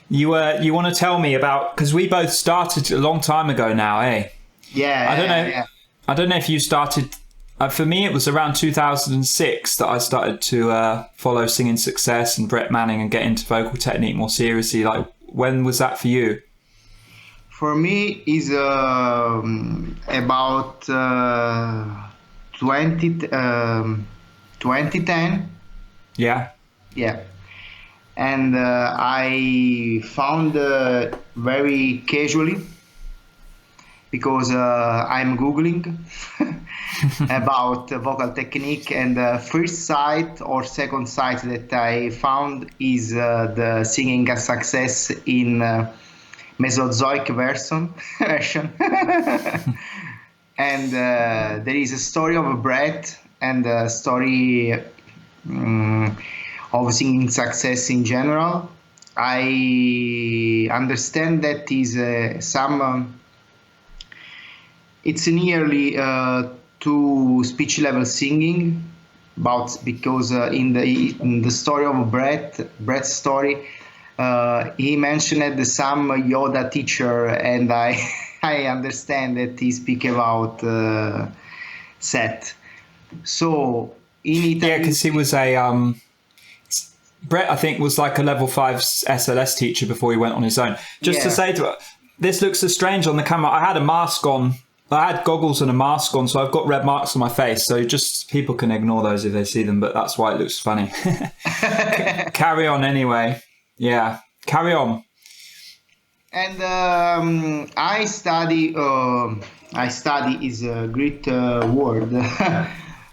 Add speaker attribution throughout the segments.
Speaker 1: You want to tell me about, because we both started a long time ago now, eh?
Speaker 2: Yeah,
Speaker 1: I don't know.
Speaker 2: yeah.
Speaker 1: I don't know if you started. For me, it was around 2006 that I started to follow Singing Success and Brett Manning and get into vocal technique more seriously. Like, when was that for you?
Speaker 2: For me, is about 2010.
Speaker 1: Yeah.
Speaker 2: Yeah. And I found very casually because I'm Googling about vocal technique, and the first site or second site that I found is the Singing Success in Mesozoic version. And there is a story of a Brett and a story of singing success in general. I understand that is it's nearly to speech level singing, because in the story of Brett's story, he mentioned some Yoda teacher, and I I understand that he speak about Seth. So in Italy,
Speaker 1: Yeah, because he was a Brett, I think, was like a level 5 SLS teacher before he went on his own. Just to say to her, this looks so strange on the camera. I had a mask on. I had goggles and a mask on, so I've got red marks on my face. So just people can ignore those if they see them, but that's why it looks funny. Carry on anyway. Yeah, carry on.
Speaker 2: And I study. I study is a great word.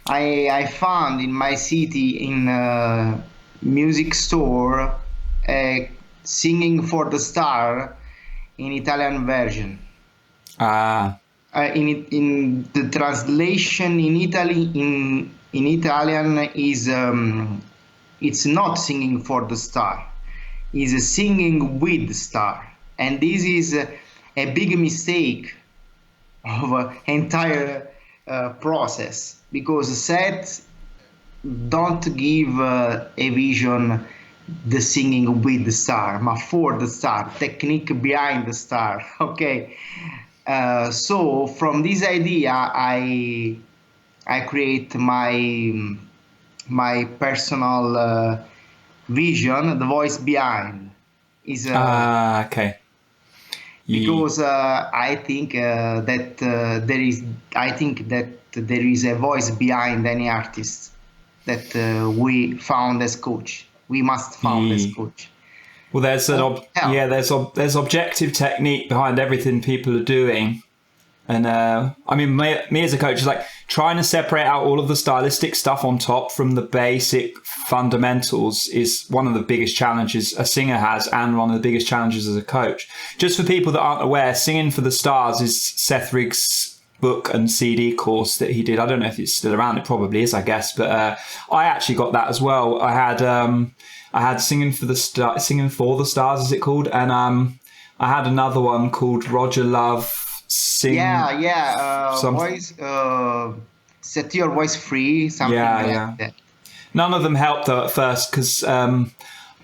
Speaker 2: I found in my city in a music store Singing for the Star in Italian version.
Speaker 1: Ah.
Speaker 2: In the translation in Italy in Italian is it's not Singing for the Star, is Singing with the Star, and this is a big mistake of entire process, because Seth don't give a vision the singing with the star, but for the star, technique behind the star. Okay, so from this idea, I create my personal vision, the voice behind is
Speaker 1: okay.
Speaker 2: Because I think that there is a voice behind any artist that we found as coach. We must found as coach.
Speaker 1: Well, there's there's objective technique behind everything people are doing. And I mean, me as a coach is like trying to separate out all of the stylistic stuff on top from the basic fundamentals is one of the biggest challenges a singer has, and one of the biggest challenges as a coach. Just for people that aren't aware, Singing for the Stars is Seth Riggs' book and CD course that he did. I don't know if it's still around. It probably is, I guess. But I actually got that as well. I had Singing for the Stars, is it called? And I had another one called Roger Love.
Speaker 2: Voice, set your voice free, something like that.
Speaker 1: None of them helped though at first, because I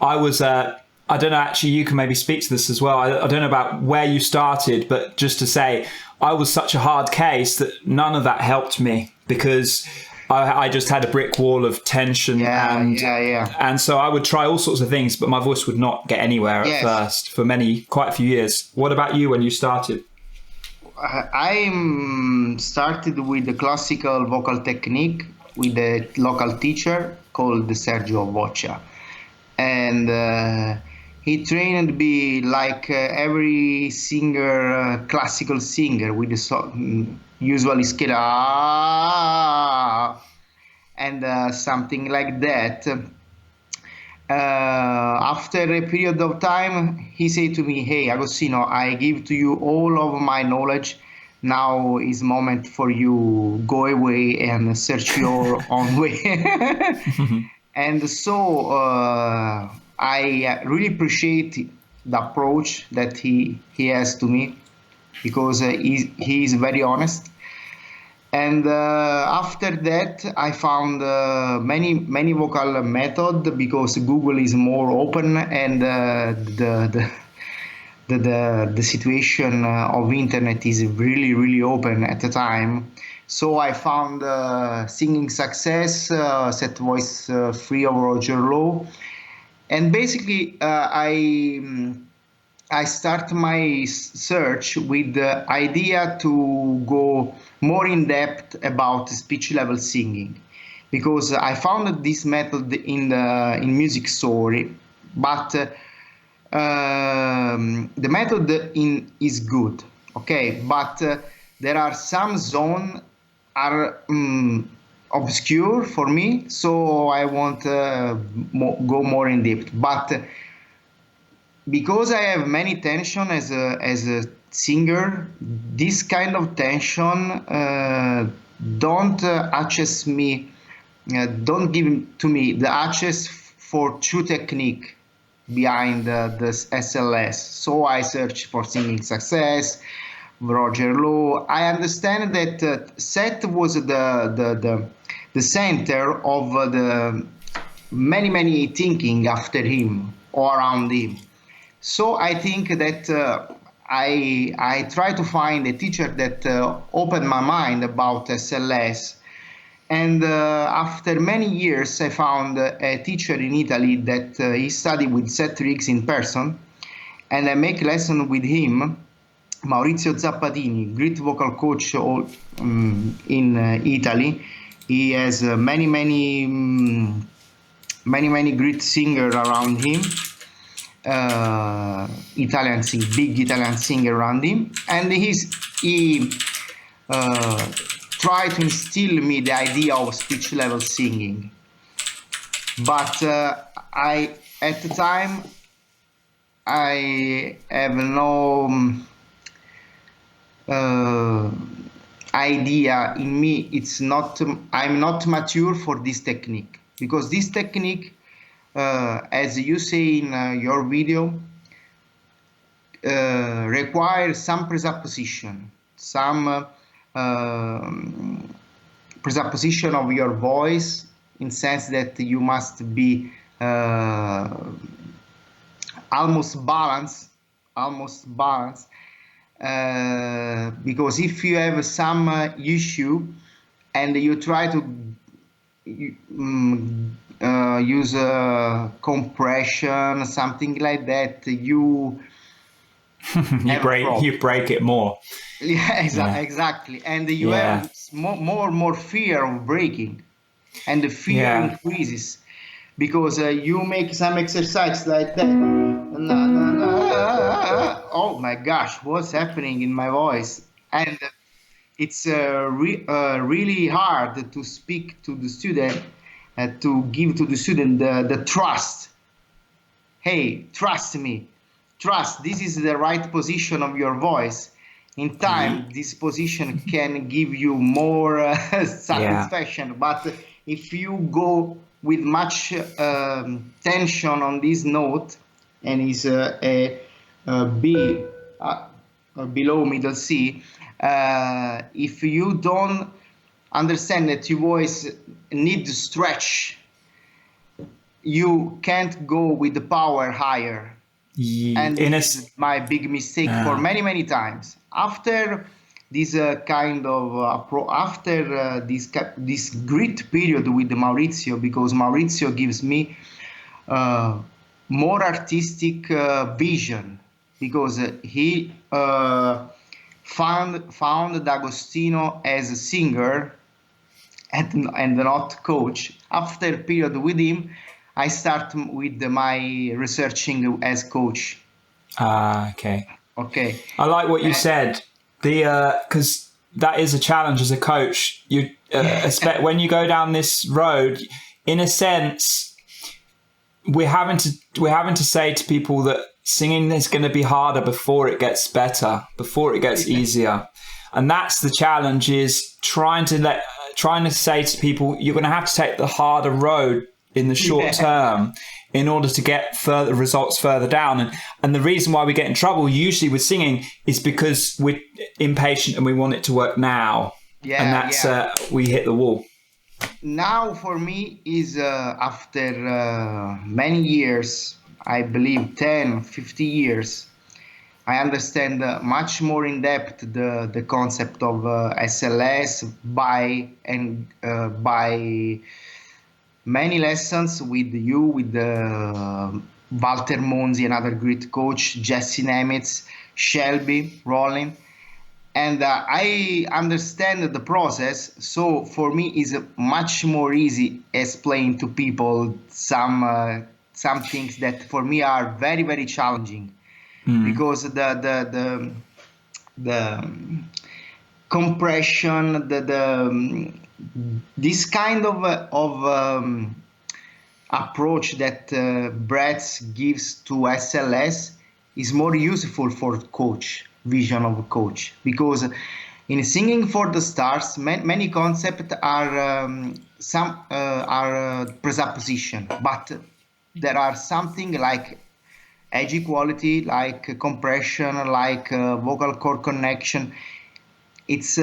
Speaker 1: was I don't know, actually you can maybe speak to this as well. I don't know about where you started, but just to say, I was such a hard case that none of that helped me, because I just had a brick wall of tension, and so I would try all sorts of things, but my voice would not get anywhere at first for quite a few years. What about you when you started?
Speaker 2: I started with the classical vocal technique with a local teacher called Sergio Boccia, and he trained me like every singer, classical singer, with the usually scale and something like that. After a period of time, he said to me, "Hey, Agostino, I give to you all of my knowledge. Now is moment for you go away and search your own way." And so I really appreciate the approach that he has to me, because he is very honest. And after that, I found many vocal method, because Google is more open, and the situation of internet is really open at the time. So I found Singing Success, Set Voice Free of Roger Lowe, and basically I start my search with the idea to go more in depth about speech level singing, because I found this method in music story, but the method is good, okay, but there are some zones are obscure for me, so I want go more in depth, but because I have many tension as a singer, this kind of tension don't access me, don't give to me the access for true technique behind the SLS. So I search for Singing Success, Roger Lowe. I understand that Seth was the center of the many thinking after him or around him. So I think that I try to find a teacher that opened my mind about SLS. And after many years, I found a teacher in Italy that he studied with Seth Riggs in person. And I make lesson with him, Maurizio Zappatini, great vocal coach in Italy. He has many great singers around him. Big Italian singer around him, and he tried to instill me the idea of speech level singing. But I at the time I have no idea in me. I'm not mature for this technique, because this technique, as you say in your video, requires some presupposition, some presupposition of your voice, in sense that you must be almost balanced, because if you have some issue and you try to use compression, something like that, you
Speaker 1: break it more.
Speaker 2: Yeah, exactly, and you have more fear of breaking, and the fear increases, because you make some exercise like that. Oh my gosh, what's happening in my voice? And it's really hard to speak to the student, to give to the student the trust. Hey, trust me. Trust, this is the right position of your voice. In time, this position can give you more satisfaction. But if you go with much tension on this note, and is a B below middle C, if you don't understand that your voice needs to stretch, you can't go with the power higher. And this is my big mistake for many times. After this kind of after this great period with Maurizio, because Maurizio gives me more artistic vision, because he found Agostino as a singer and not coach. After a period with him, I start with my researching as coach.
Speaker 1: Okay.
Speaker 2: Okay.
Speaker 1: I like what you said. Because that is a challenge as a coach. You when you go down this road, in a sense, we're having to say to people that singing is going to be harder before it gets better, before it gets easier, and that's the challenge. Is trying to say to people, you're going to have to take the harder road in the short term in order to get further results further down. And the reason why we get in trouble usually with singing is because we're impatient and we want it to work now.
Speaker 2: Yeah,
Speaker 1: and that's
Speaker 2: yeah.
Speaker 1: we hit the wall.
Speaker 2: Now for me is after many years, I believe 10, 50 years, I understand much more in depth the concept of SLS by many lessons with you, with Walter Monzi, another great coach, Jesse Nemitz, Shelby, Rollin, and I understand the process. So for me, it's much more easy explain to people some things that for me are very very challenging, because the compression, this kind of approach that Brett gives to SLS is more useful for coach vision of a coach, because in singing for the stars many concepts are some are presupposition, but there are something like edge equality, like compression, like vocal cord connection. It's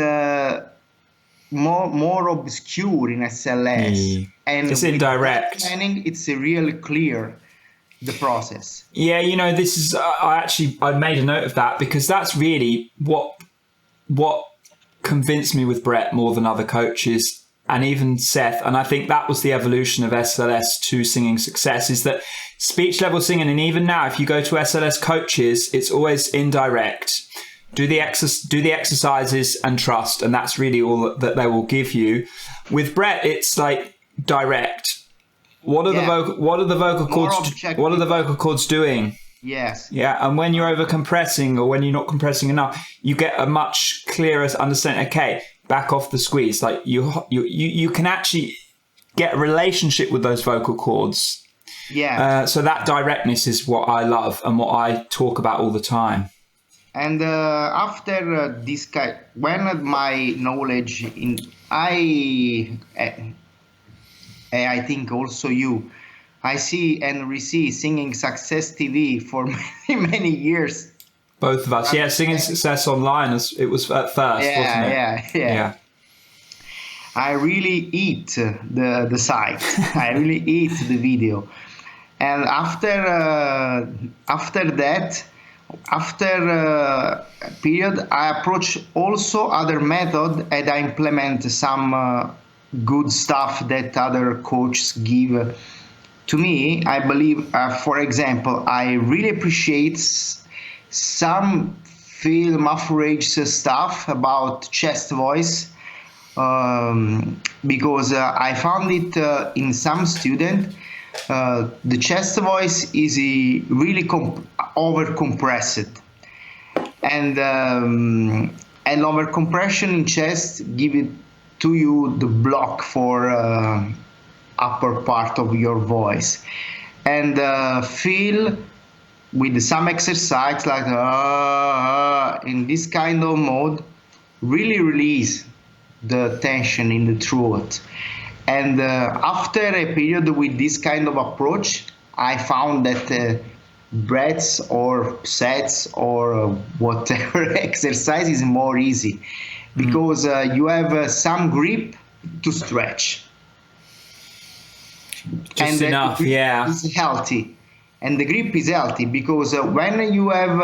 Speaker 2: more obscure in SLS,
Speaker 1: Yeah.
Speaker 2: and
Speaker 1: It's
Speaker 2: with that
Speaker 1: indirect.
Speaker 2: planning, it's really clear the process.
Speaker 1: Yeah, this is I made a note of that, because that's really what convinced me with Brett more than other coaches, and even Seth. And I think that was the evolution of SLS to singing success, is that speech level singing, and even now if you go to SLS coaches, it's always indirect. Do the exercises and trust, and that's really all that they will give you. With Brett, it's like direct. What are the vocal cords doing?
Speaker 2: Yes.
Speaker 1: Yeah, and when you're over compressing or when you're not compressing enough, you get a much clearer understanding. Okay, back off the squeeze. Like you can actually get a relationship with those vocal cords.
Speaker 2: Yeah.
Speaker 1: So that directness is what I love and what I talk about all the time.
Speaker 2: And after this kind, when my knowledge I think also you, I see and receive Singing Success TV for many, many years.
Speaker 1: Both of us. Yeah, Singing Success Online, it was at first, wasn't it?
Speaker 2: Yeah. I really eat the site. I really eat the video. And after that, after a period, I approach also other method, and I implement some good stuff that other coaches give to me. I believe, for example, I really appreciate some Phil Muffridge's stuff about chest voice, because I found it in some student. The chest voice is really over compressed, and over compression in chest give it to you the block for upper part of your voice, and feel with some exercise like in this kind of mode really release the tension in the throat. And after a period with this kind of approach, I found that breaths or sets or whatever exercise is more easy, because you have some grip to stretch.
Speaker 1: Just enough, yeah.
Speaker 2: It's healthy, and the grip is healthy, because when you have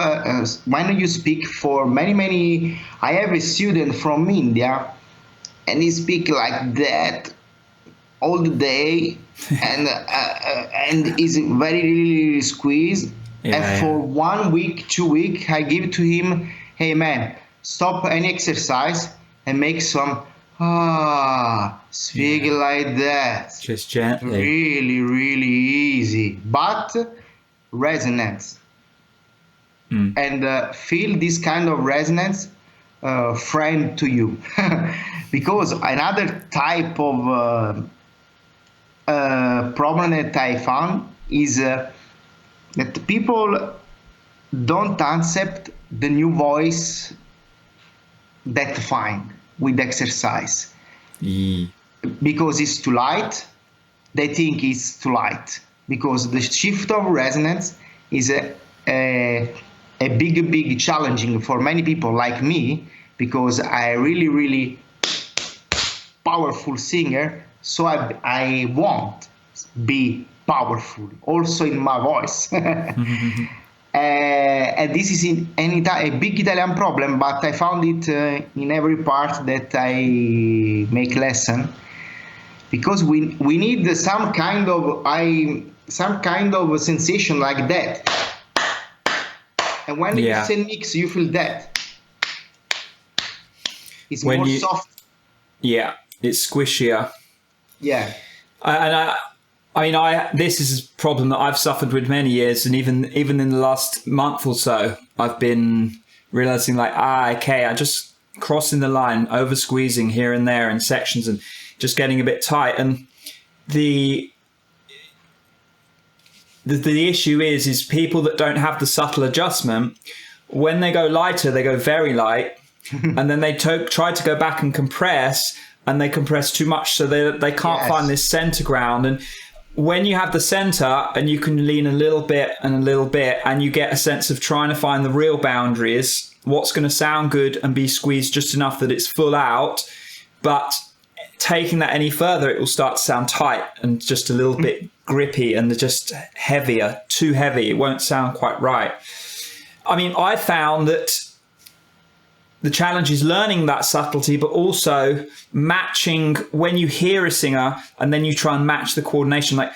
Speaker 2: when you speak for many. I have a student from India, and he speak like that all the day, and is very really squeezed. And for 1 week, 2 weeks, I give to him, hey man, stop any exercise and make some speak like that,
Speaker 1: just gently,
Speaker 2: really easy, but resonance, and feel this kind of resonance friend to you. Because another type of problem that I found is that people don't accept the new voice that find with exercise, because it's too light. They think it's too light, because the shift of resonance is a big challenging for many people like me, because I really powerful singer, so I won't be powerful also in my voice. And this is a big Italian problem, but I found it in every part that I make lesson, because we need some kind of sensation like that. And when you say mix, you feel that it's when more soft.
Speaker 1: Yeah, it's squishier.
Speaker 2: Yeah,
Speaker 1: this is a problem that I've suffered with many years, and even in the last month or so, I've been realizing I just crossing the line, over squeezing here and there in sections, and just getting a bit tight. And the issue is people that don't have the subtle adjustment, when they go lighter, they go very light, and then they try to go back and compress, and they compress too much, so they can't find this center ground. And when you have the center and you can lean a little bit, and you get a sense of trying to find the real boundaries, what's going to sound good and be squeezed just enough that it's full out, but taking that any further, it will start to sound tight and just a little bit grippy and just heavier, too heavy. It won't sound quite right. I mean, I found that the challenge is learning that subtlety, but also matching when you hear a singer and then you try and match the coordination. Like,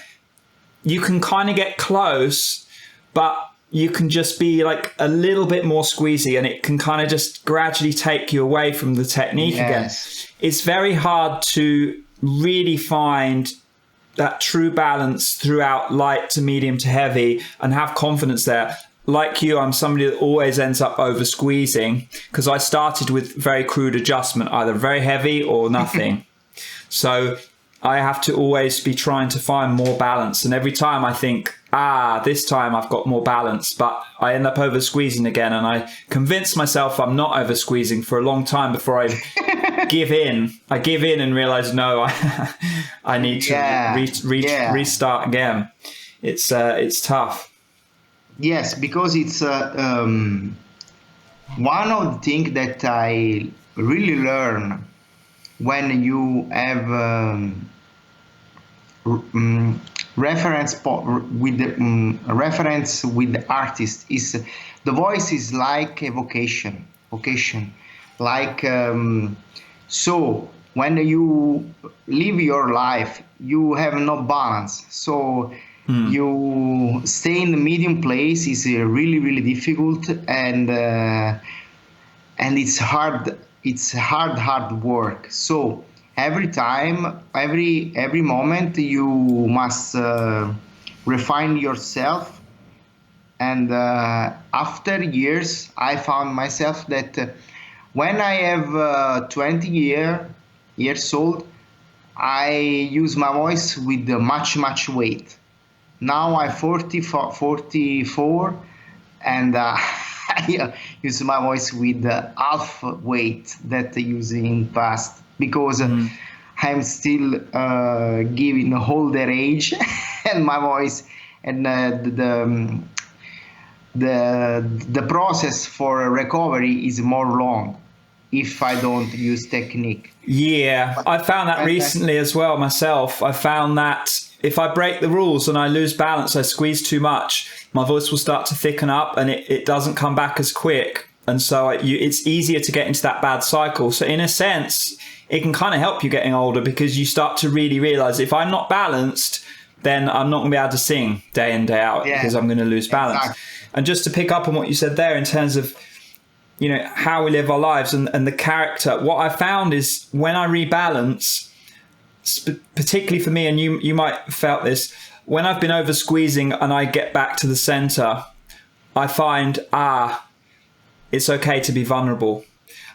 Speaker 1: you can kind of get close, but you can just be like a little bit more squeezy, and it can kind of just gradually take you away from the technique again. It's very hard to really find that true balance throughout light to medium to heavy and have confidence there. Like you, I'm somebody that always ends up over squeezing, because I started with very crude adjustment, either very heavy or nothing. So I have to always be trying to find more balance. And every time I think, this time I've got more balance, but I end up over squeezing again. And I convince myself I'm not over squeezing for a long time before I give in. I give in and realize, no, I need to restart again. It's tough.
Speaker 2: Yes, because it's one of the things that I really learn when you have reference with the artist is the voice is like a vocation. Like so when you live your life, you have no balance. So you stay in the medium place is really, really difficult, and it's hard. It's hard work. So every time, every moment, you must refine yourself. And after years, I found myself that when I have 20 years old, I use my voice with much weight. Now I'm 44, and I use my voice with half weight that I used in past, because I'm still giving older age, and my voice and the process for recovery is more long if I don't use technique.
Speaker 1: Yeah, I found that recently as well myself. I found that if I break the rules and I lose balance, I squeeze too much, my voice will start to thicken up, and it doesn't come back as quick. And so it's easier to get into that bad cycle. So in a sense, it can kind of help you getting older, because you start to really realize, if I'm not balanced, then I'm not going to be able to sing day in, day out, because I'm going to lose balance. Exactly. And just to pick up on what you said there in terms of, how we live our lives and the character, what I found is when I rebalance, particularly for me, and you might have felt this, when I've been over squeezing and I get back to the center, I find, it's okay to be vulnerable.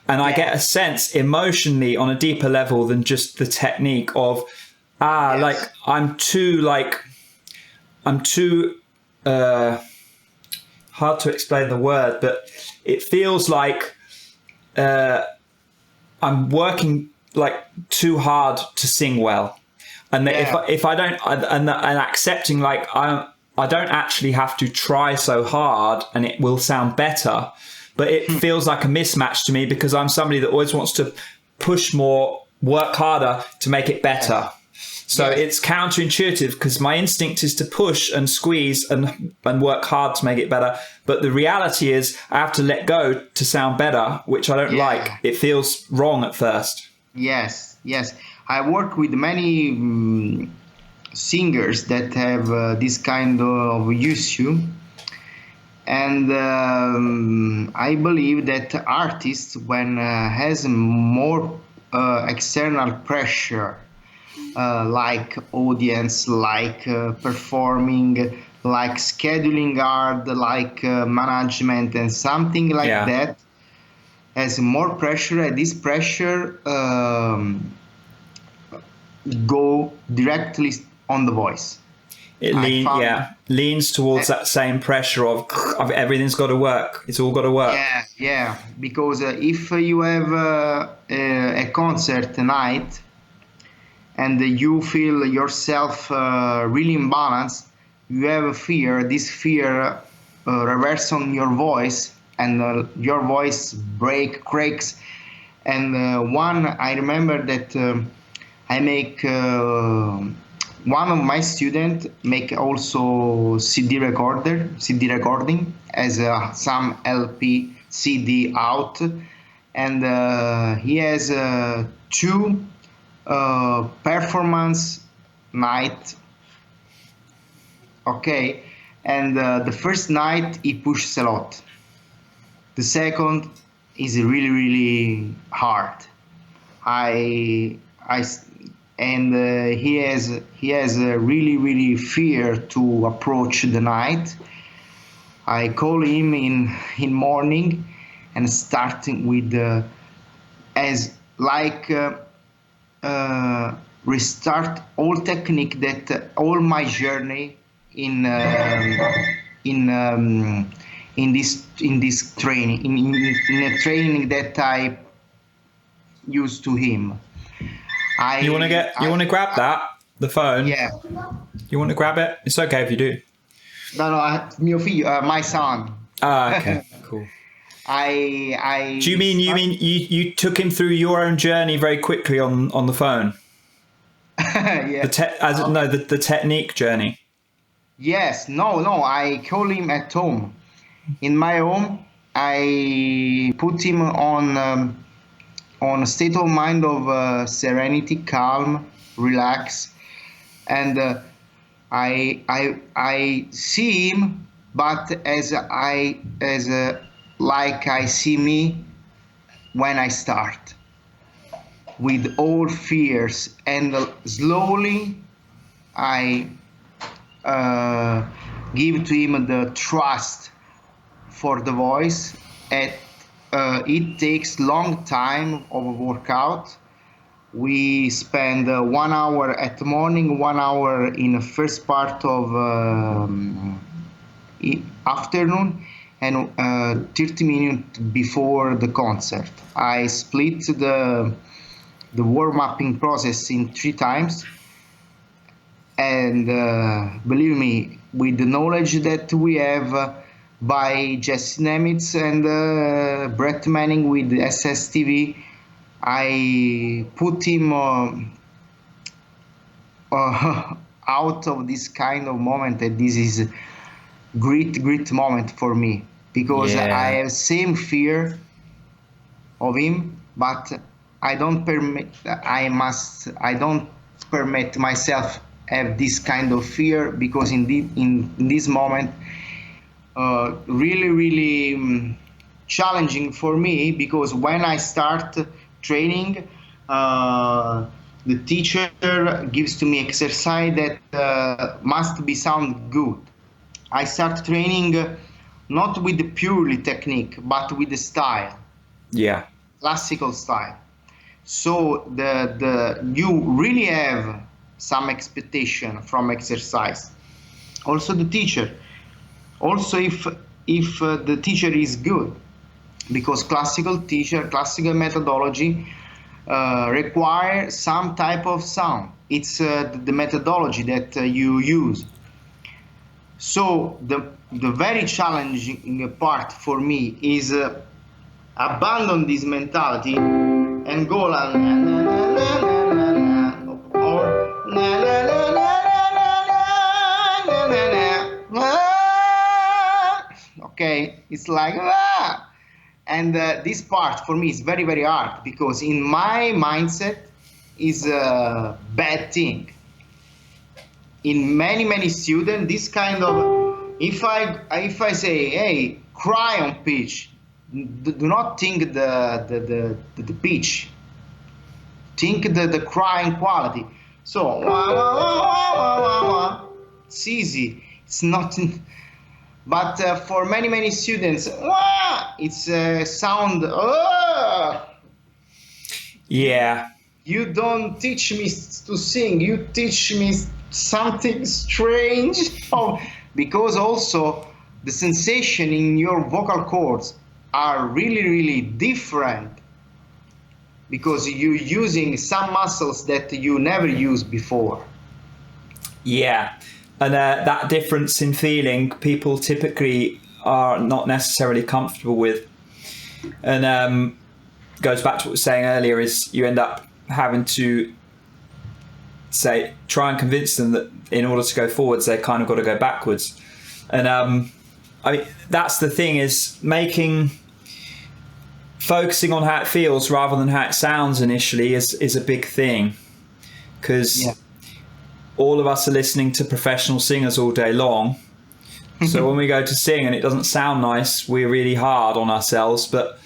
Speaker 1: And I get a sense emotionally on a deeper level than just the technique of, like I'm too hard to explain the word, but it feels like I'm working like too hard to sing well, and that if I don't, and accepting like I don't actually have to try so hard, and it will sound better, but it feels like a mismatch to me, because I'm somebody that always wants to push more work harder to make it better.
Speaker 2: Yes.
Speaker 1: So
Speaker 2: Yes.
Speaker 1: it's counterintuitive because my instinct is to push and squeeze and work hard to make it better. But the reality is I have to let go to sound better, which I don't like. It feels wrong at first.
Speaker 2: Yes, yes. I work with many singers that have this kind of issue. And I believe that artists, when has more external pressure, like audience, like performing, like scheduling art, like management and something like that, has more pressure, and this pressure go directly on the voice.
Speaker 1: It leans towards that same pressure of everything's got to work. It's all got to work.
Speaker 2: Yeah. Because if you have a concert tonight and you feel yourself really imbalanced, you have a fear. This fear reverses on your voice, and your voice cracks. And I remember that I make. One of my students make also CD recording as some LP, CD out, and he has 2 performance night. Okay, and the first night he pushes a lot. The second is really, really hard. He has a really fear to approach the night. I call him in morning and starting with restart all technique that all my journey in this training in a training that I used to him.
Speaker 1: You want to grab the phone?
Speaker 2: Yeah.
Speaker 1: You want to grab it? It's okay if you do.
Speaker 2: No, mio figlio, my son.
Speaker 1: Ah, okay, cool.
Speaker 2: Do
Speaker 1: you mean you took him through your own journey very quickly on the phone?
Speaker 2: Yeah.
Speaker 1: The technique journey.
Speaker 2: Yes. No. I call him at home. In my home, I put him on a state of mind of serenity, calm, relax, and I see him, but like I see me when I start, with all fears, and slowly I give to him the trust for the voice. It takes long time of workout. We spend 1 hour at the morning, 1 hour in the first part of afternoon, and 30 minutes before the concert. I split the warm-upping process in 3 times, and believe me, with the knowledge that we have by Jesse Nemitz and Brett Manning with SSTV, I put him out of this kind of moment, and this is a great moment for me, because I have same fear of him, but I don't permit myself have this kind of fear, because in this moment really challenging for me, because when I start training, the teacher gives to me exercise that must be sound good. I start training not with the purely technique, but with the style.
Speaker 1: Yeah.
Speaker 2: Classical style. So you really have some expectation from exercise. Also the teacher. Also if the teacher is good, because classical methodology require some type of sound. It's the methodology that you use. So the very challenging part for me is abandon this mentality and go like na na na na na na na, or na na na na na na na na na. Okay, it's like and this part for me is very very hard because in my mindset is a bad thing. In many students, this kind of if I say, hey, cry on pitch, do not think the pitch, think the crying quality. So it's easy, it's not, but for many students, it's sound.
Speaker 1: Yeah.
Speaker 2: You don't teach me to sing, you teach me something strange. Oh, because also the sensation in your vocal cords are really different because you're using some muscles that you never used before.
Speaker 1: Yeah, and that difference in feeling people typically are not necessarily comfortable with, and goes back to what we were saying earlier, is you end up having to try and convince them that in order to go forwards they kind of got to go backwards. And I mean, that's the thing, is focusing on how it feels rather than how it sounds initially is a big thing, because all of us are listening to professional singers all day long. So when we go to sing and it doesn't sound nice, we're really hard on ourselves. But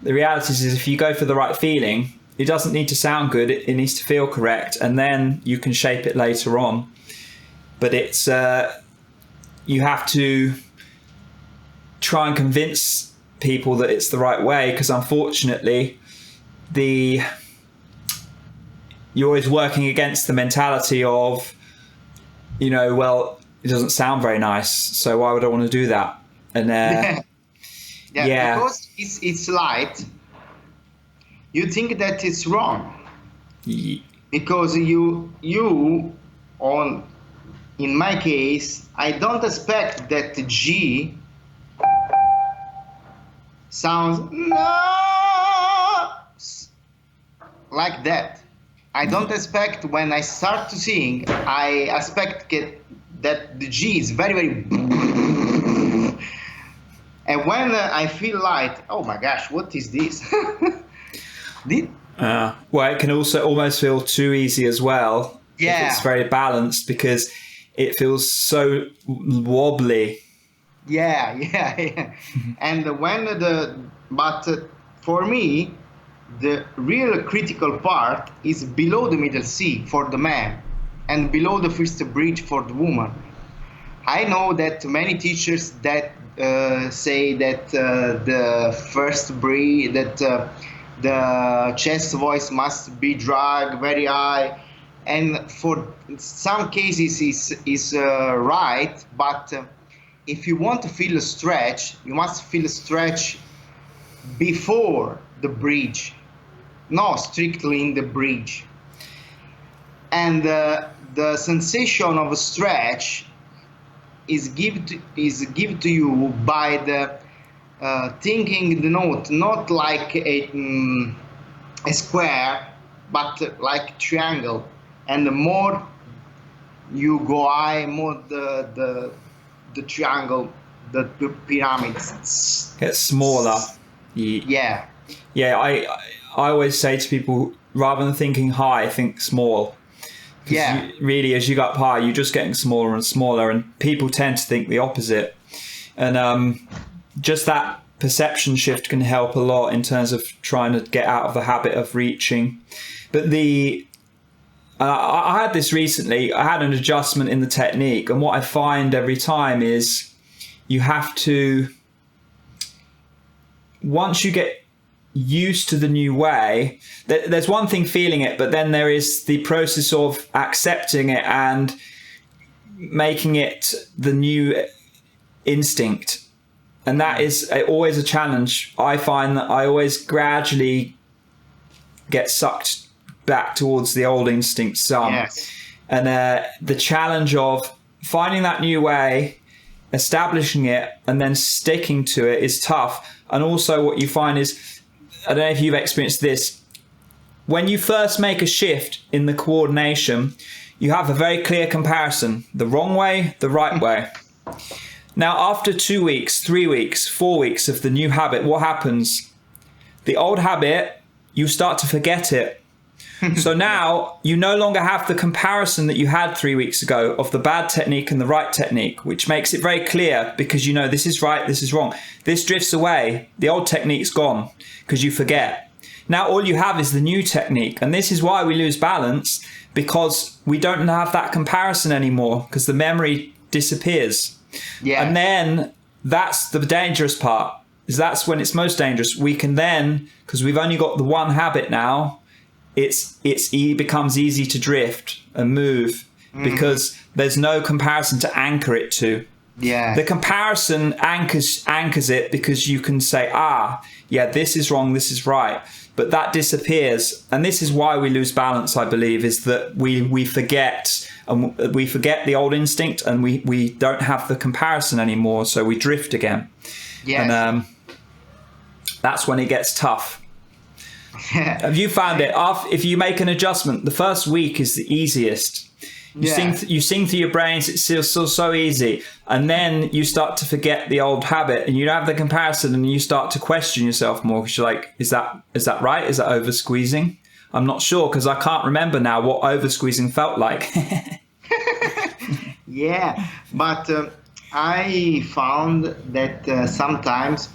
Speaker 1: the reality is if you go for the right feeling, it doesn't need to sound good, it needs to feel correct, and then you can shape it later on. But it's you have to try and convince people that it's the right way, because unfortunately you're always working against the mentality of, well, it doesn't sound very nice, so why would I want to do that? And
Speaker 2: because it's light, you think that it's wrong. Because in my case, I don't expect that G sounds like that. I don't expect, when I start to sing, I expect that the G is very and when I feel light, oh my gosh, what is this?
Speaker 1: Well, it can also almost feel too easy as well.
Speaker 2: Yeah.
Speaker 1: If it's very balanced, because it feels so wobbly.
Speaker 2: Yeah. And but for me, the real critical part is below the middle C for the man and below the first bridge for the woman. I know that many teachers that say that the first bridge, that the chest voice must be dragged very high, and for some cases is right, but if you want to feel a stretch, you must feel a stretch before the bridge, not strictly in the bridge. And the sensation of a stretch is given to you by the thinking the note not like a square, but like triangle. And the more you go high, more the triangle, the pyramid
Speaker 1: gets smaller.
Speaker 2: Yeah.
Speaker 1: I always say to people, rather than thinking high, think small.
Speaker 2: Yeah.
Speaker 1: Really, as you go up high, you're just getting smaller and smaller, and people tend to think the opposite. And just that perception shift can help a lot in terms of trying to get out of the habit of reaching. But I had this recently. I had an adjustment in the technique, and what I find every time is you have to, once you get used to the new way, there's one thing feeling it, but then there is the process of accepting it and making it the new instinct. And that is always a challenge. I find that I always gradually get sucked back towards the old instinct some.
Speaker 2: Yes.
Speaker 1: And the challenge of finding that new way, establishing it, and then sticking to it is tough. And also what you find is, I don't know if you've experienced this, when you first make a shift in the coordination, you have a very clear comparison, the wrong way, the right way. Now, after 2 weeks, 3 weeks, 4 weeks of the new habit, what happens? The old habit, you start to forget it. So now you no longer have the comparison that you had 3 weeks ago of the bad technique and the right technique, which makes it very clear because you know this is right, this is wrong. This drifts away. The old technique's gone because you forget. Now all you have is the new technique. And this is why we lose balance, because we don't have that comparison anymore because the memory disappears. Yeah. And then that's the dangerous part. Is that's when it's most dangerous. We can then, because we've only got the one habit now, it becomes easy to drift and move because there's no comparison to anchor it to. Yeah. The comparison anchors it because you can say, yeah, this is wrong, this is right. But that disappears. And this is why we lose balance, I believe, is that we forget, and we forget the old instinct, and we don't have the comparison anymore. So we drift again. Yes. And that's when it gets tough. Have you found it? If you make an adjustment, the first week is the easiest. You sing through your brains, it's still so easy. And then you start to forget the old habit and you don't have the comparison, and you start to question yourself more because you're like, is that right? Is that over squeezing? I'm not sure because I can't remember now what over squeezing felt like.
Speaker 2: Yeah, but I found that sometimes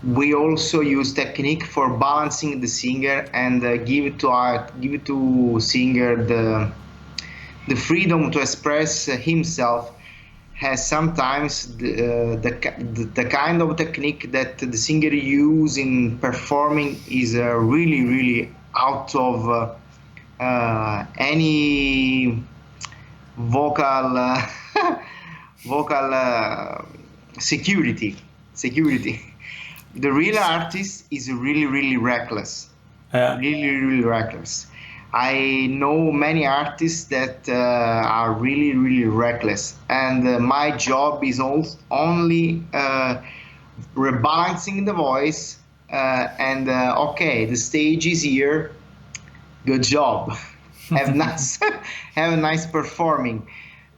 Speaker 2: we also use technique for balancing the singer and give to singer the freedom to express himself. Has sometimes the kind of technique that the singer use in performing is really out of any vocal security. The real artist is really reckless. Really reckless. I know many artists that are really reckless, and my job is only rebalancing the voice and okay, the stage is here, good job. have a nice performing,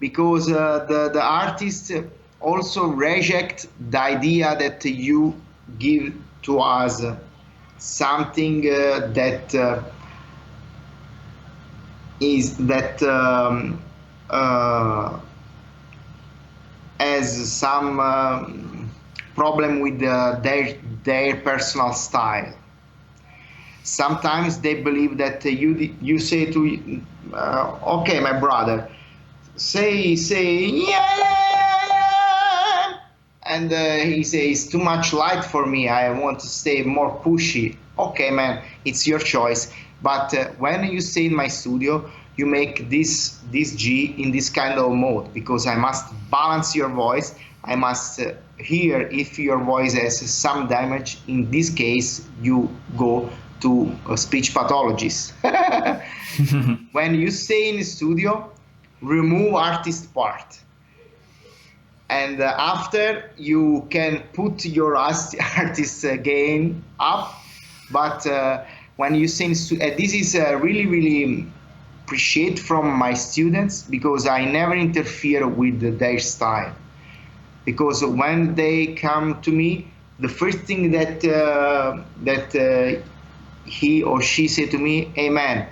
Speaker 2: because the artist also reject the idea that you give to us something that has some problem with their personal style. Sometimes they believe that you say to okay, my brother, say yeah, and he says too much light for me, I want to stay more pushy. Okay, man, it's your choice. But when you stay in my studio, you make this G in this kind of mode, because I must balance your voice. I must hear if your voice has some damage. In this case, you go to a speech pathologist. When you stay in the studio, remove artist part. And after, you can put your artist gain up. But when you sing, this is really appreciate from my students, because I never interfere with their style. Because when they come to me, the first thing that he or she say to me, hey man,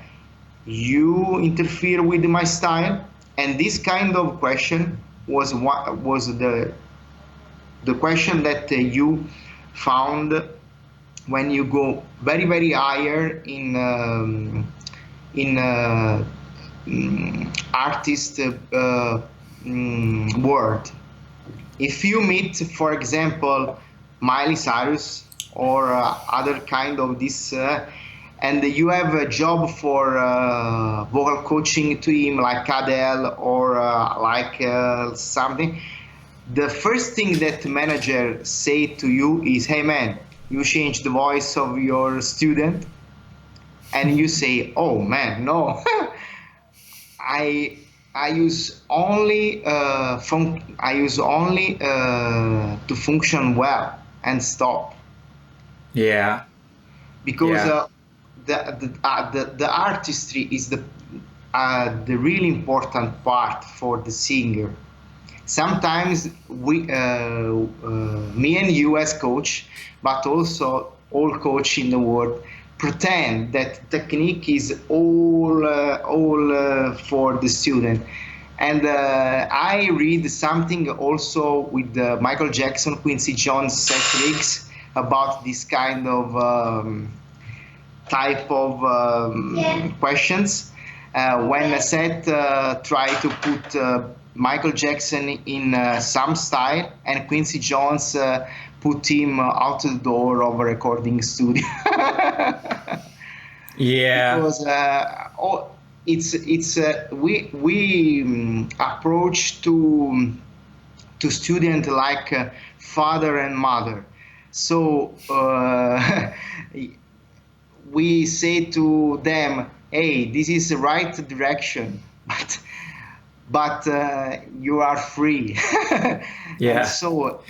Speaker 2: you interfere with my style. And this kind of question was the question that you found when you go very higher in artist world. If you meet, for example, Miley Cyrus or other kind of this, and you have a job for vocal coaching to him, like Adele or like something, the first thing that the manager say to you is, hey man, you change the voice of your student. And you say, oh man, no. I use only to function well and stop.
Speaker 1: Yeah.
Speaker 2: because the artistry is the really important part for the singer. Sometimes me and you as coach, but also all coach in the world, pretend that technique is all for the student. And I read something also with Michael Jackson, Quincy Jones techniques about this kind of type of questions. When Seth tried to put Michael Jackson in some style, and Quincy Jones put him out the door of a recording studio.
Speaker 1: Yeah.
Speaker 2: Because we approach to student like father and mother. So we say to them, hey, this is the right direction, but you are free.
Speaker 1: Yeah.
Speaker 2: And so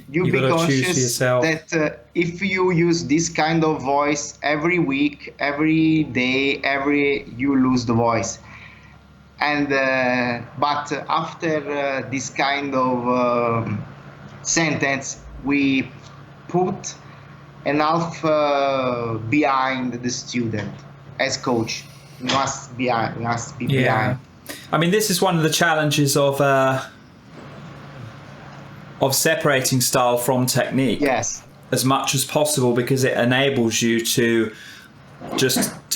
Speaker 2: you be
Speaker 1: gotta choose for
Speaker 2: conscious
Speaker 1: yourself.
Speaker 2: that if you use this kind of voice every week, every day, you lose the voice. And but after this kind of sentence, we put enough behind the student. As coach, we must be behind.
Speaker 1: I mean, this is one of the challenges of separating style from technique.
Speaker 2: Yes.
Speaker 1: As much as possible, because it enables you to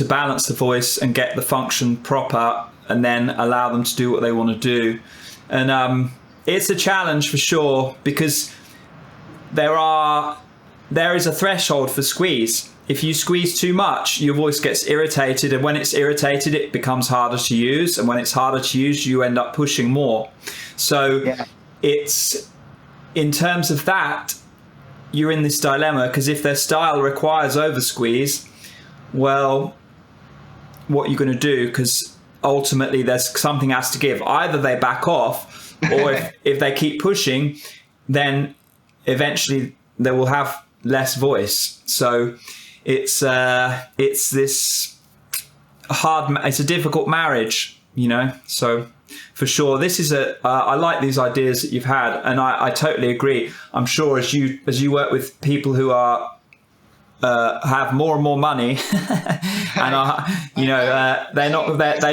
Speaker 1: balance the voice and get the function proper, and then allow them to do what they want to do. And it's a challenge for sure, because there is a threshold for squeeze. If you squeeze too much, your voice gets irritated, and when it's irritated, it becomes harder to use, and when it's harder to use, you end up pushing more. So it's, in terms of that, you're in this dilemma, because if their style requires over squeeze, well, what are you going to do? Because ultimately there's something has to give. Either they back off, or if they keep pushing, then eventually they will have less voice. So it's this it's a difficult marriage, you know. So for sure, this is I like these ideas that you've had, and I totally agree. I'm sure as you work with people who are have more and more money, and they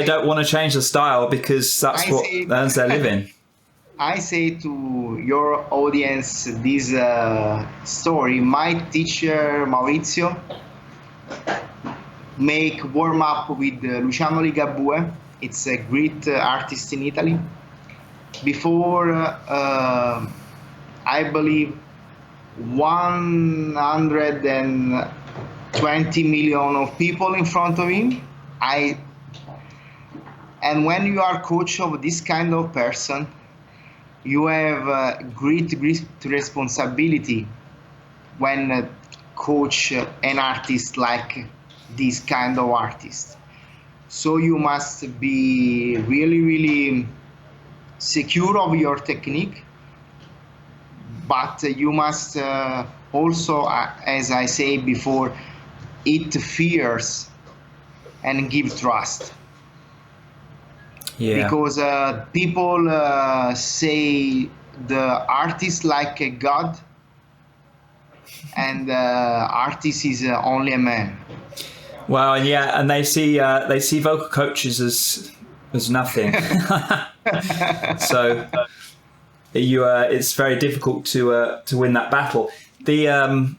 Speaker 1: don't want to change the style, because that's what earns their living.
Speaker 2: I say to your audience this story. My teacher Maurizio make warm up with Luciano Ligabue. It's a great artist in Italy. Before I believe 120 million of people in front of him. And when you are coach of this kind of person, you have great responsibility when coach an artist like this kind of artist. So you must be really, really secure of your technique, but you must also, as I say before, it fears and give trust.
Speaker 1: Yeah.
Speaker 2: Because people say the artist like a god, and artist is only a man.
Speaker 1: Well, yeah, and they see vocal coaches as nothing. So it's very difficult to win that battle. One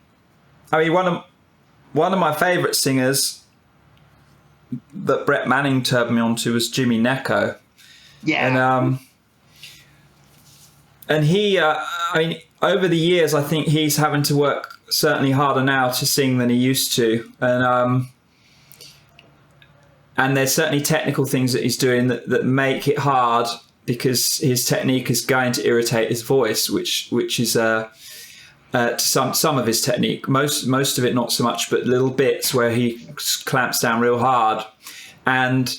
Speaker 1: of my favourite singers that Brett Manning turned me on to was Jimmy Necco.
Speaker 2: Yeah.
Speaker 1: And he, over the years, I think he's having to work certainly harder now to sing than he used to. And there's certainly technical things that he's doing that make it hard, because his technique is going to irritate his voice, which is some of his technique. Most of it not so much, but little bits where he clamps down real hard. And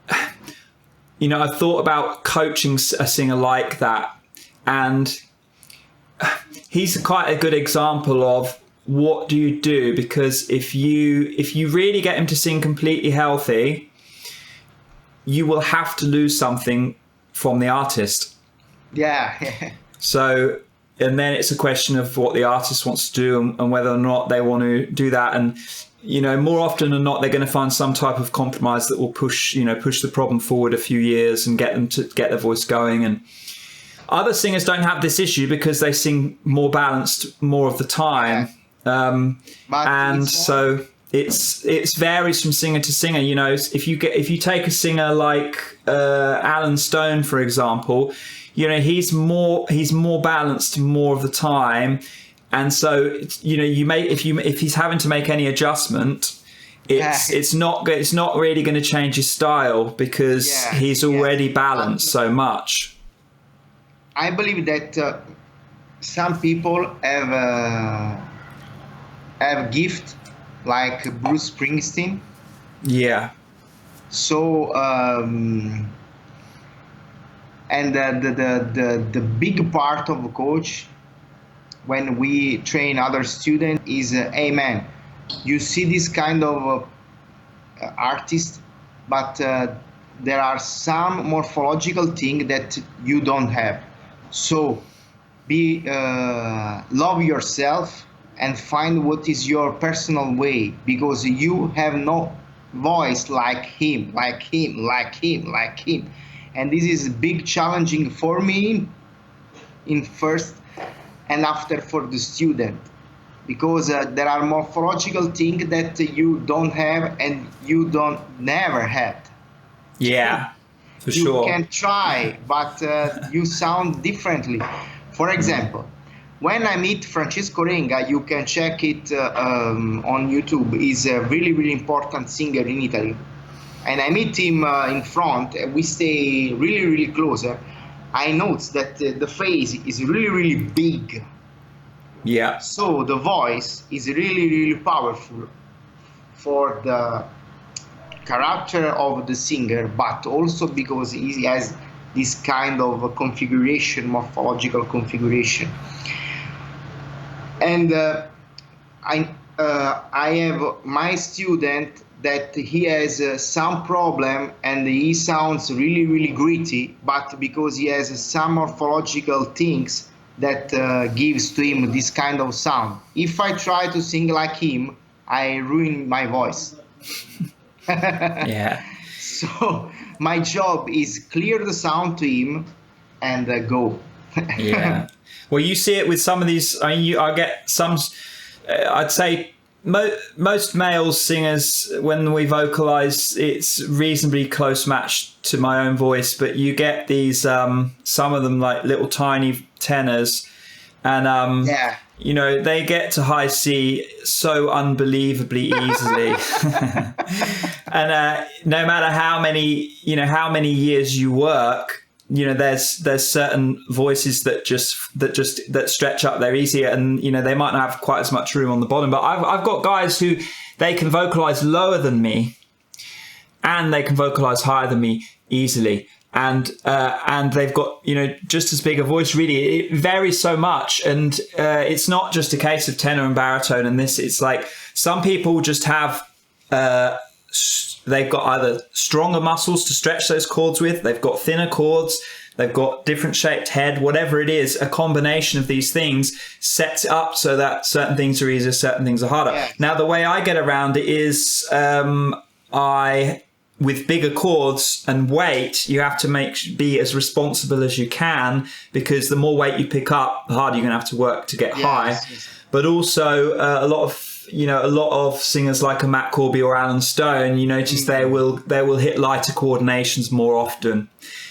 Speaker 1: I've thought about coaching a singer like that, and he's quite a good example of what do you do? Because if you really get him to sing completely healthy, you will have to lose something from the artist.
Speaker 2: Yeah.
Speaker 1: So, and then it's a question of what the artist wants to do and whether or not they want to do that. And, you know, more often than not, they're going to find some type of compromise that will push the problem forward a few years and get them to get their voice going. And other singers don't have this issue because they sing more balanced more of the time. And so it's varies from singer to singer. You know, if you take a singer like Alan Stone, for example, you know, he's more balanced more of the time, and so you know, if he's having to make any adjustment, it's not really going to change his style because he's already balanced so much.
Speaker 2: I believe that some people have gift like Bruce Springsteen.
Speaker 1: Yeah.
Speaker 2: So and the big part of a coach when we train other students is, hey man, you see this kind of artist, but there are some morphological things that you don't have. So be love yourself and find what is your personal way, because you have no voice like him. And this is big challenging for me in first and after for the student, because there are morphological things that you don't have and you don't never had.
Speaker 1: Yeah, for sure.
Speaker 2: You can try, but you sound differently. For example, when I meet Francesco Renga, you can check it on YouTube. He's a really, really important singer in Italy. And I meet him in front, and we stay really, really close. I notice that the face is really, really big.
Speaker 1: Yeah.
Speaker 2: So the voice is really, really powerful for the character of the singer, but also because he has this kind of configuration, morphological configuration. And I have my student that he has some problem and he sounds really, really gritty, but because he has some morphological things that gives to him this kind of sound. If I try to sing like him, I ruin my voice.
Speaker 1: Yeah.
Speaker 2: So my job is clear the sound to him and go.
Speaker 1: Yeah. Well, you see it with some of these. I get some. I'd say most male singers, when we vocalize, it's reasonably close match to my own voice. But you get these some of them like little tiny tenors, and you know, they get to high C so unbelievably easily. And no matter how many years you work, you know, there's certain voices that stretch up there easier, and you know, they might not have quite as much room on the bottom. But I've got guys who they can vocalize lower than me, and they can vocalize higher than me easily, and they've got, you know, just as big a voice. Really, it varies so much, and it's not just a case of tenor and baritone. And this, it's like some people just have. They've got either stronger muscles to stretch those chords with, they've got thinner chords, they've got different shaped head, whatever it is, a combination of these things sets it up so that certain things are easier, certain things are harder. Yeah. Now, the way I get around it is with bigger chords and weight, you have to be as responsible as you can, because the more weight you pick up, the harder you're going to have to work to get high. Yes. But also a lot of singers like a Matt Corby or Alan Stone, you notice they will hit lighter coordinations more often,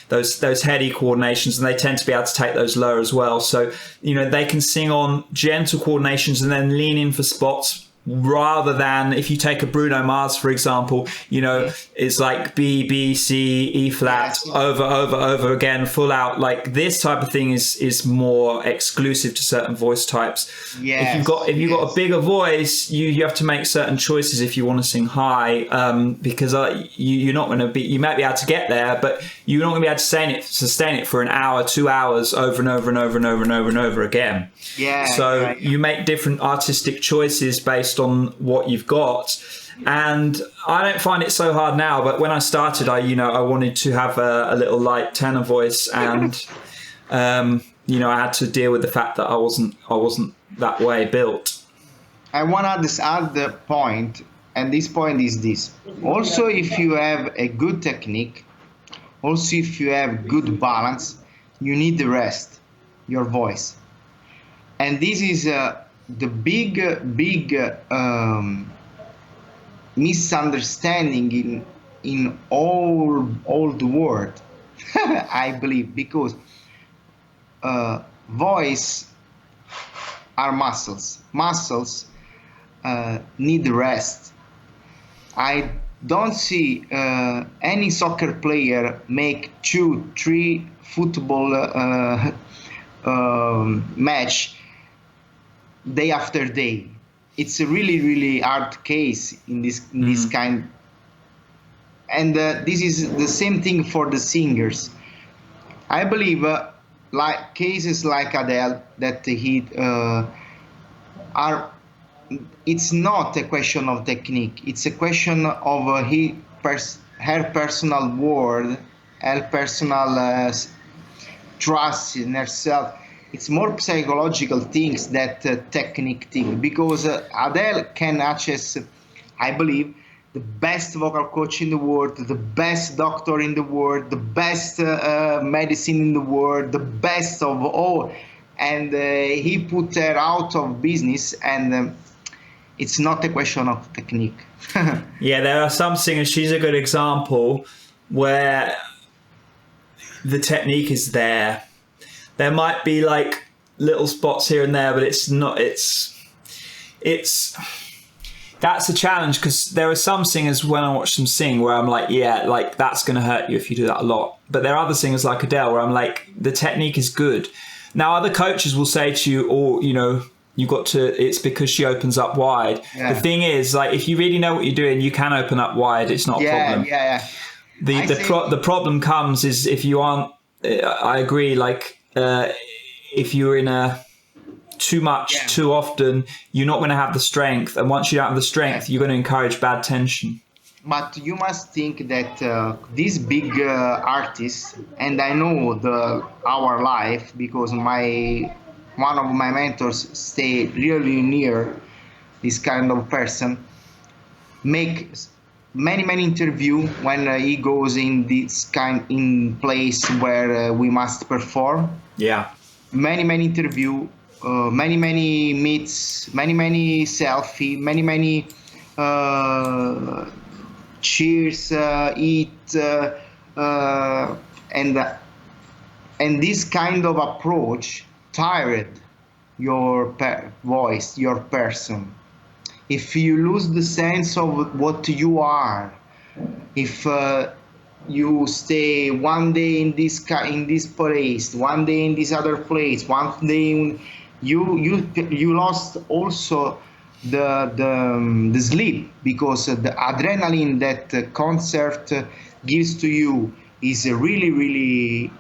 Speaker 1: those heady coordinations, and they tend to be able to take those lower as well. So, you know, they can sing on gentle coordinations and then lean in for spots rather than if you take a Bruno Mars, for example, you know, it's like B, B, C, E flat, over again, full out. Like this type of thing is more exclusive to certain voice types. If you've got a bigger voice, you have to make certain choices if you want to sing high, because you're not going to be, you might be able to get there, but you're not going to be able to sustain it for an hour, 2 hours over and over and over and over and over and over again. So you make different artistic choices based on what you've got. And I don't find it so hard now, but when I started, I wanted to have a little light tenor voice, and I had to deal with the fact that I wasn't that way built.
Speaker 2: I want to add the point, and this point is this. Also, if you have a good technique, also if you have good balance, you need the rest, your voice. And this is the big misunderstanding in all the world, I believe, because voice are muscles. Muscles need rest. I don't see any soccer player make 2-3 football match day after day. It's a really hard case in this kind. And this is the same thing for the singers. I believe like cases like Adele that it's not a question of technique. It's a question of her personal word, her personal trust in herself. It's more psychological things that technique thing, because Adele can access, I believe, the best vocal coach in the world, the best doctor in the world, the best medicine in the world, the best of all, and he put her out of business, and it's not a question of technique.
Speaker 1: Yeah, there are some singers, she's a good example, where the technique is there. There might be like little spots here and there, but it's not, that's a challenge, because there are some singers when I watch them sing where I'm like, yeah, like that's going to hurt you if you do that a lot. But there are other singers like Adele where I'm like, the technique is good. Now, other coaches will say to you, it's because she opens up wide. Yeah. The thing is, like, if you really know what you're doing, you can open up wide. It's not a problem.
Speaker 2: Yeah.
Speaker 1: The problem comes is if you aren't, I agree, like, if you're in too much, too often, you're not going to have the strength. And once you don't have the strength, you're going to encourage bad tension.
Speaker 2: But you must think that these big artists, and I know our life because one of my mentors stay really near this kind of person, make many interview when he goes in in place where we must perform.
Speaker 1: Yeah.
Speaker 2: Many interview, many meets, many selfie, many cheers, eat, and this kind of approach tired your voice, your person. If you lose the sense of what you are, if you stay one day in this place, one day in this other place, one day you lost also the sleep, because the adrenaline that concert gives to you is really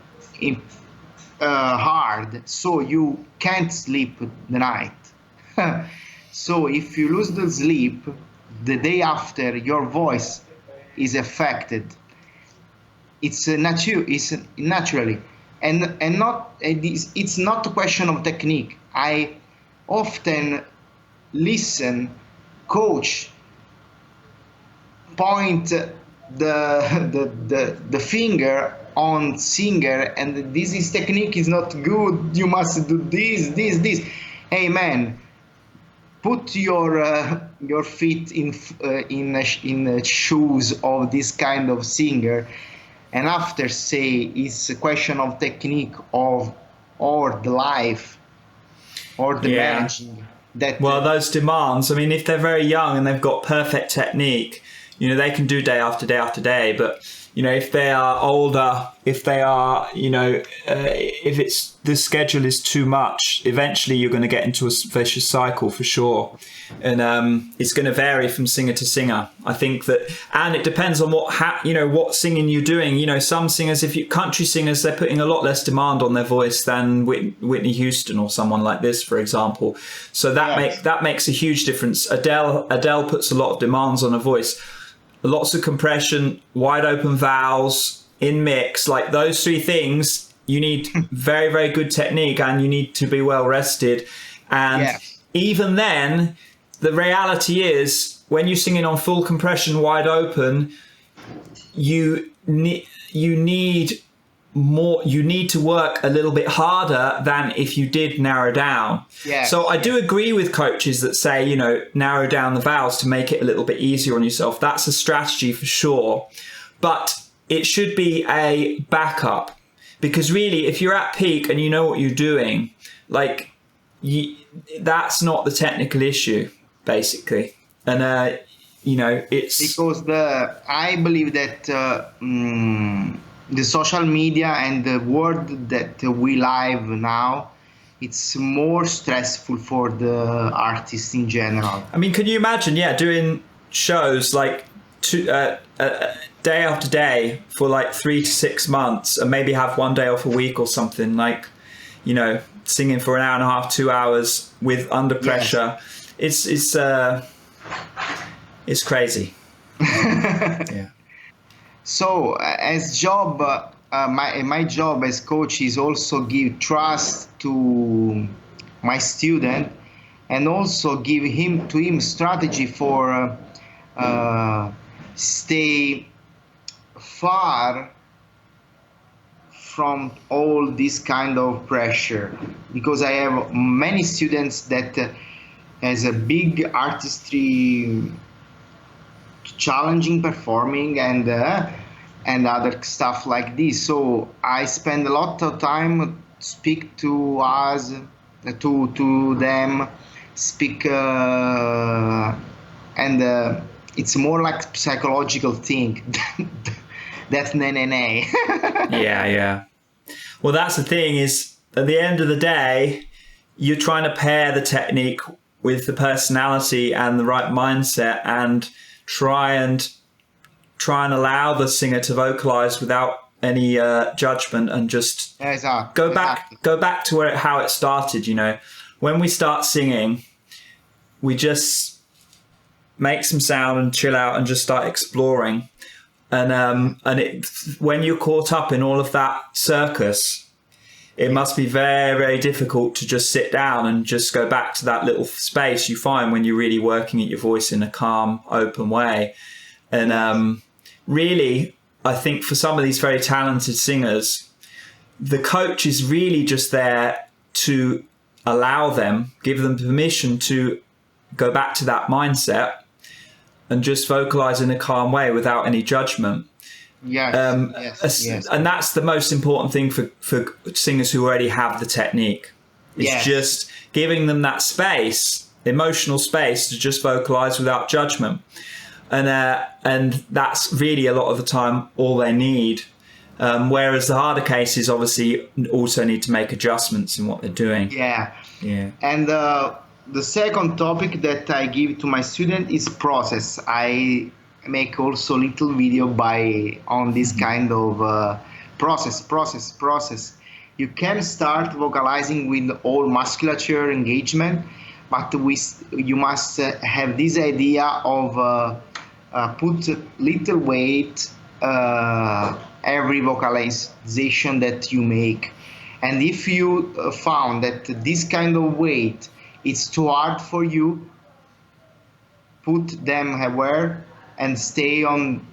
Speaker 2: hard, so you can't sleep the night. So if you lose the sleep, the day after, your voice is affected. It's naturally, and it's not a question of technique. I often listen, coach point the finger on singer, and this technique is not good. You must do this. Hey man, put your feet in shoes of this kind of singer, and after say it's a question of technique or the life or the managing. that
Speaker 1: Well, those demands, I mean, if they're very young and they've got perfect technique, they can do day after day after day. But, if they are older, if they are, if the schedule is too much, eventually you're going to get into a vicious cycle for sure. And it's going to vary from singer to singer. I think that, and it depends on what singing you're doing. Some singers, country singers, they're putting a lot less demand on their voice than Whitney Houston or someone like this, for example. So that makes a huge difference. Adele puts a lot of demands on her voice. Lots of compression, wide open vowels, in mix, like those three things. You need very, very good technique, and you need to be well rested. And even then, the reality is, when you're singing on full compression, wide open, you need more. You need to work a little bit harder than if you did narrow down. So I do agree with coaches that say, narrow down the vowels to make it a little bit easier on yourself. That's a strategy for sure, but it should be a backup, because really, if you're at peak and you know what you're doing, that's not the technical issue, basically. And it's
Speaker 2: because I believe that the social media and the world that we live now, it's more stressful for the artists in general.
Speaker 1: I mean, can you imagine, doing shows like day after day for 3 to 6 months, and maybe have one day off a week or something, singing for an hour and a half, 2 hours with under pressure. It's crazy. Yeah.
Speaker 2: So as job, my job as coach is also give trust to my student, and also give him strategy for stay far from all this kind of pressure, because I have many students that has a big artistry, challenging performing, and other stuff like this. So I spend a lot of time speak to them, speak, and it's more like psychological thing. That's nay.
Speaker 1: Yeah. Well, that's the thing, is at the end of the day, you're trying to pair the technique with the personality and the right mindset, and try and allow the singer to vocalize without any judgment, and just go back to how it started. When we start singing, we just make some sound and chill out and just start exploring. And when you're caught up in all of that circus, it must be very, very difficult to just sit down and just go back to that little space you find when you're really working at your voice in a calm, open way. And really, I think for some of these very talented singers, the coach is really just there to allow them, give them permission to go back to that mindset and just vocalize in a calm way without any judgment.
Speaker 2: Yes.
Speaker 1: And that's the most important thing for singers who already have the technique. It's just giving them that space, emotional space, to just vocalize without judgment. And that's really a lot of the time all they need. Whereas the harder cases obviously also need to make adjustments in what they're doing.
Speaker 2: Yeah. And the second topic that I give to my student is process. I make also little video on this kind of process. You can start vocalizing with all musculature engagement, but you must have this idea of put little weight every vocalization that you make. And if you found that this kind of weight it's too hard for you, put them aware and stay on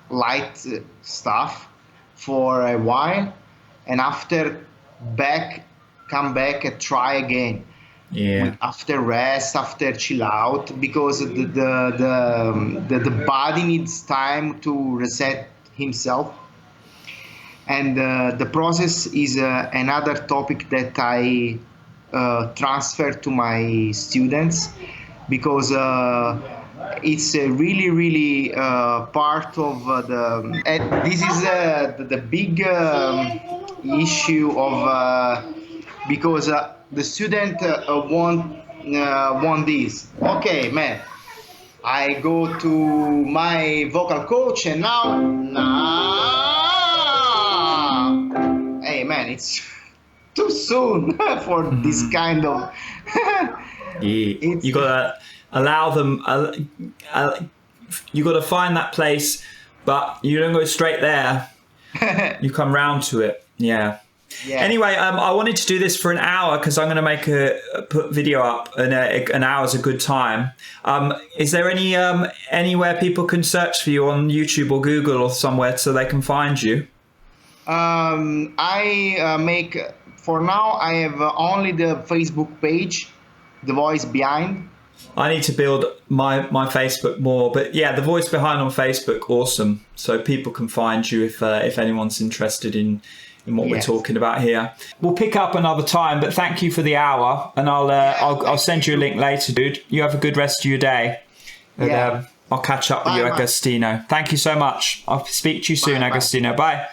Speaker 2: light stuff for a while, and after come back and try again. After rest, after chill out, because the body needs time to reset himself. And the process is another topic that I transfer to my students, because it's a really part of this is the big issue of because the student want this. Okay, man, I go to my vocal coach and hey man, it's too soon for this kind of
Speaker 1: you gotta allow them you gotta find that place, but you don't go straight there. You come round to it. Yeah. Anyway, I wanted to do this for an hour because I'm going to make put video up, and an hour's a good time. Is there anywhere people can search for you on YouTube or Google or somewhere so they can find you?
Speaker 2: I make, for now, I have only the Facebook page, The Voice Behind.
Speaker 1: I need to build my Facebook more, but yeah, The Voice Behind on Facebook, awesome. So people can find you if anyone's interested in what we're talking about here. We'll pick up another time, but thank you for the hour, and I'll send you a link later, dude. You have a good rest of your day. And, I'll catch up with you, Agostino. Thank you so much. I'll speak to you soon, Agostino. Bye.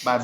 Speaker 2: Bye.